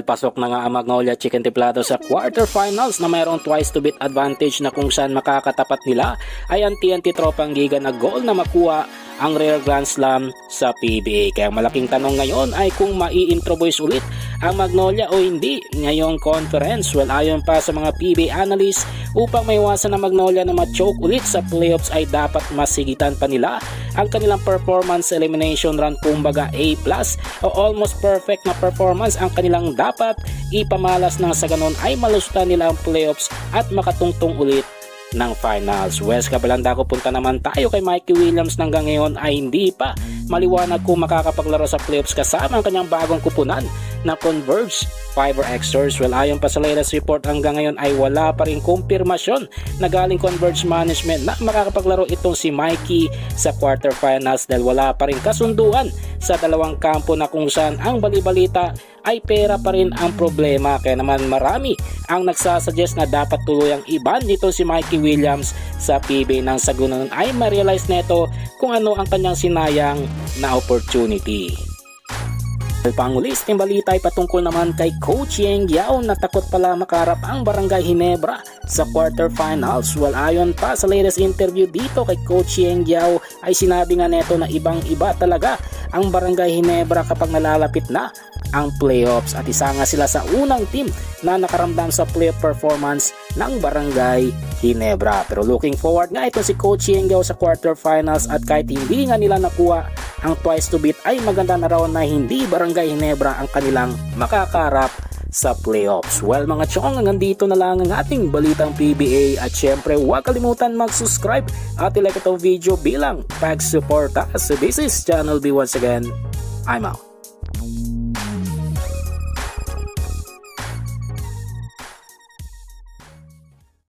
Pasok na nga ang Magnolia Chicken Templado sa quarterfinals na mayroong twice to beat advantage na kung saan makakatapat nila ay ang TNT Tropang Giga na goal na makuha ang rare Grand Slam sa PBA. Kaya malaking tanong ngayon ay kung mai-introduce ulit ang Magnolia o hindi ngayong conference. Well, ayon pa sa mga PBA analysts, upang maiwasan ang Magnolia na ma-choke ulit sa playoffs ay dapat masigitan pa nila ang kanilang performance elimination run, kumbaga A+ o almost perfect na performance ang kanilang dapat ipamalas nang sa ganon ay malusutan nila ang playoffs at makatungtong ulit ng finals. West Kabalanda ko, punta naman tayo kay Mikey Williams. Hanggang ngayon ay hindi pa maliwanag kung makakapaglaro sa playoffs kasama ang kanyang bagong kupunan na Converge Fiber Xers. Well, ayon pa sa latest report, hanggang ngayon ay wala pa rin kumpirmasyon na galing Converge Management na makakapaglaro itong si Mikey sa quarterfinals dahil wala pa rin kasunduan sa dalawang kampo na kung saan ang balibalita ay pera pa rin ang problema. Kaya naman marami ang nagsasuggest na dapat tuluyang iban nito si Mikey Williams sa PBA nang sa gunon ay ma-realize neto kung ano ang kanyang sinayang na opportunity. Pangulis ng balita ay patungkol naman kay Coach Yeng Yao na takot pala makarap ang Barangay Ginebra sa quarterfinals. Well, ayon pa sa latest interview dito kay Coach Yeng Yao ay sinabi nga neto na ibang iba talaga ang Barangay Ginebra kapag nalalapit na ang playoffs at isa nga sila sa unang team na nakaramdam sa playoff performance ng Barangay Ginebra. Pero looking forward nga ito si Coach Yeng Yao sa quarterfinals at kahit hindi nga nila nakuha ang twice to beat ay maganda na raw na hindi Barangay Ginebra ang kanilang makakarap sa playoffs. Well mga chong, hanggang dito na lang ang ating balitang PBA at syempre huwag kalimutan mag-subscribe at i-like itong video bilang pag-suporta. So this is Channel B once again. I'm out.